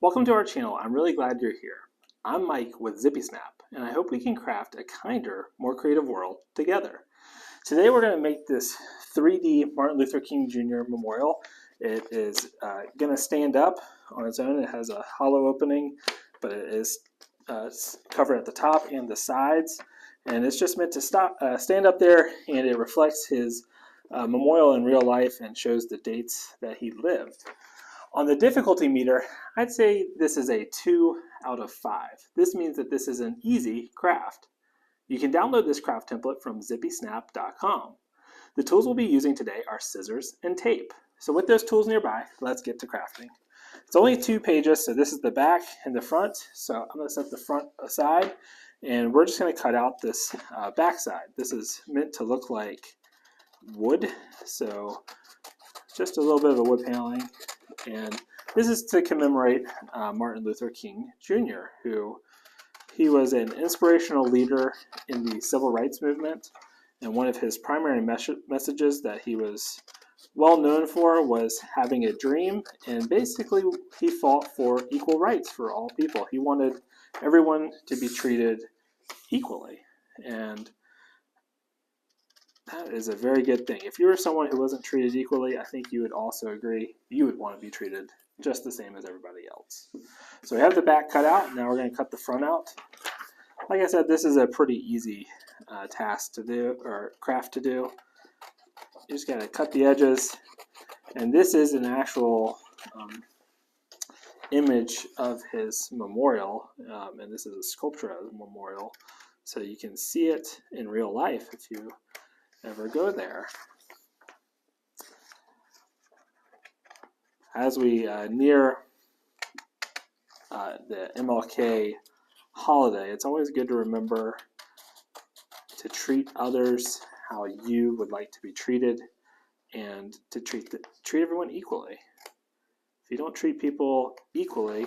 Welcome to our channel. I'm really glad you're here. I'm Mike with ZippySnap, and I hope we can craft a kinder, more creative world together. Today we're going to make this 3D Martin Luther King Jr. memorial. It is going to stand up on its own. It has a hollow opening, but it is covered at the top and the sides, and it's just meant to stand up there, and it reflects his memorial in real life and shows the dates that he lived. On the difficulty meter, I'd say this is a 2 out of 5. This means that this is an easy craft. You can download this craft template from zippysnap.com. The tools we'll be using today are scissors and tape. So with those tools nearby, let's get to crafting. It's only 2 pages, so this is the back and the front. So I'm going to set the front aside, and we're just going to cut out this back side. This is meant to look like wood, so just a little bit of a wood paneling. And this is to commemorate Martin Luther King Jr., who he was an inspirational leader in the civil rights movement. And one of his primary messages that he was well known for was having a dream. And basically, he fought for equal rights for all people. He wanted everyone to be treated equally. And that is a very good thing. If you were someone who wasn't treated equally, I think you would also agree you would want to be treated just the same as everybody else. So we have the back cut out. Now we're going to cut the front out. Like I said, this is a pretty easy task to do, or craft to do. You just got to cut the edges. And this is an actual image of his memorial. And this is a sculpture of the memorial. So you can see it in real life if you ever go there. As we near the MLK holiday, it's always good to remember to treat others how you would like to be treated, and to treat everyone equally. If you don't treat people equally,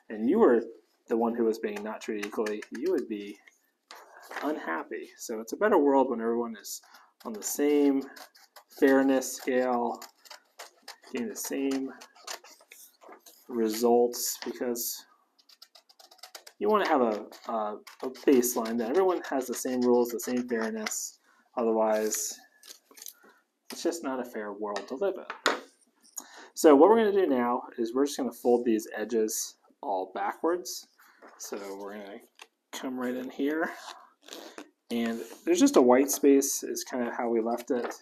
and you were the one who was being not treated equally, you would be unhappy. So it's a better world when everyone is on the same fairness scale, getting the same results, because you want to have a baseline that everyone has the same rules, the same fairness. Otherwise, it's just not a fair world to live in. So what we're going to do now is we're just going to fold these edges all backwards. So we're going to come right in here. And there's just a white space is kind of how we left it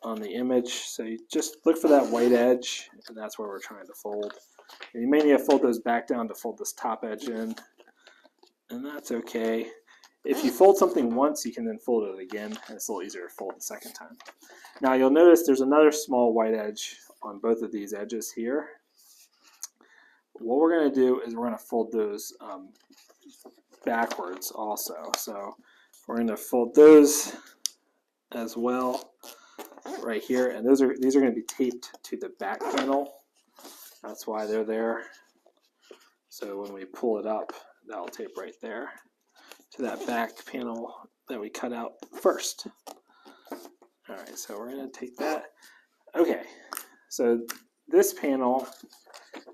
on the image. So you just look for that white edge, and that's where we're trying to fold. And you may need to fold those back down to fold this top edge in, and that's okay. If you fold something once, you can then fold it again, and it's a little easier to fold the second time. Now you'll notice there's another small white edge on both of these edges here. What we're going to do is we're going to fold those backwards also. So we're going to fold those as well right here, and these are going to be taped to the back panel. That's why they're there. So when we pull it up, that'll tape right there to that back panel that we cut out first. All right, so we're going to take that. Okay, so this panel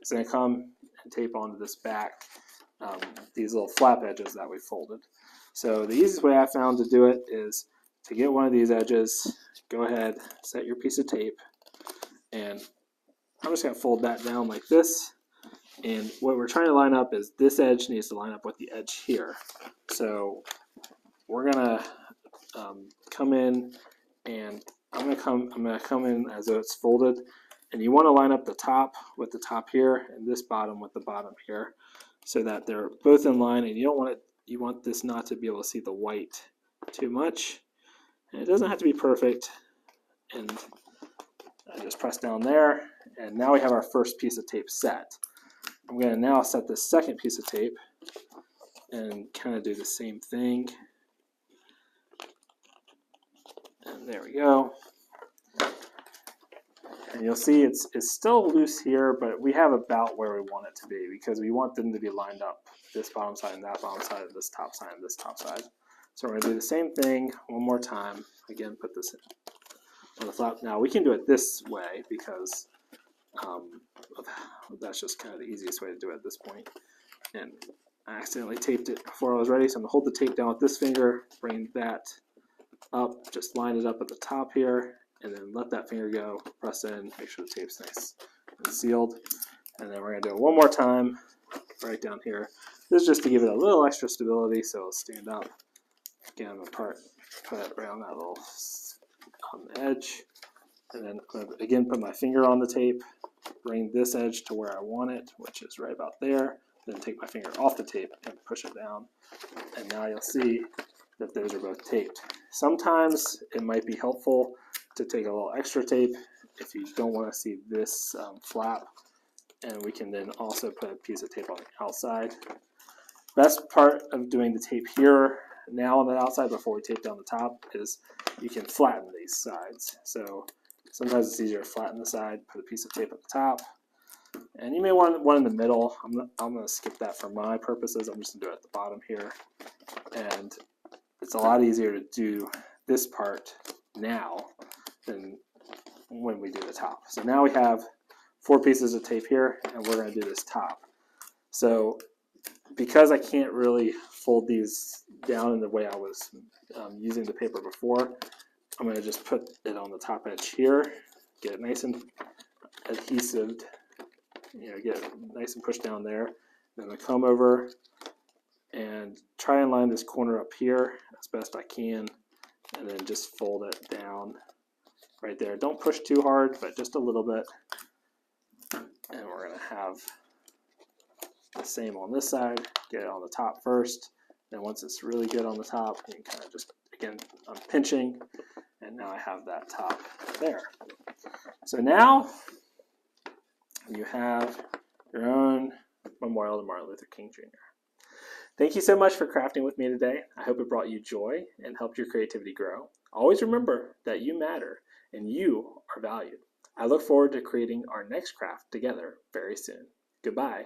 is going to come and tape onto this back, these little flap edges that we folded. So the easiest way I found to do it is to get one of these edges, go ahead, set your piece of tape, and I'm just going to fold that down like this. And what we're trying to line up is this edge needs to line up with the edge here. So we're going to come in, and I'm going to come in as though it's folded. And you want to line up the top with the top here, and this bottom with the bottom here, so that they're both in line. And you don't want it. You want this not to be able to see the white too much. And it doesn't have to be perfect. And I just press down there, and now we have our first piece of tape set. I'm going to now set the second piece of tape and kind of do the same thing. And there we go. And you'll see it's still loose here, but we have about where we want it to be, because we want them to be lined up, this bottom side and that bottom side, and this top side and this top side. So we're going to do the same thing one more time. Again, put this in on the flap. Now we can do it this way, because That's just kind of the easiest way to do it at this point. And I accidentally taped it before I was ready, so I'm going to hold the tape down with this finger, bring that up, just line it up at the top here, and then let that finger go, press in, make sure the tape's nice and sealed. And then we're going to do it one more time right down here. This is just to give it a little extra stability so it'll stand up. Again, I'm going to put it right on that little on the edge. And then again, put my finger on the tape, bring this edge to where I want it, which is right about there. Then take my finger off the tape and push it down. And now you'll see that those are both taped. Sometimes it might be helpful to take a little extra tape if you don't want to see this flap. And we can then also put a piece of tape on the outside. Best part of doing the tape here now on the outside before we tape down the top is you can flatten these sides. So sometimes it's easier to flatten the side, put a piece of tape at the top. And you may want one in the middle. I'm going to skip that for my purposes. I'm just going to do it at the bottom here. And it's a lot easier to do this part now than when we do the top. So now we have 4 pieces of tape here, and we're going to do this top. So because I can't really fold these down in the way I was using the paper before, I'm going to just put it on the top edge here, get it nice and adhesive, get it nice and pushed down there. Then I come over and try and line this corner up here as best I can, and then just fold it down right there. Don't push too hard, but just a little bit. And we're going to have the same on this side. Get it on the top first. Then once it's really good on the top, you can kind of just, again, I'm pinching, and now I have that top there. So now you have your own memorial to Martin Luther King Jr. Thank you so much for crafting with me today. I hope it brought you joy and helped your creativity grow. Always remember that you matter and you are valued. I look forward to creating our next craft together very soon. Goodbye.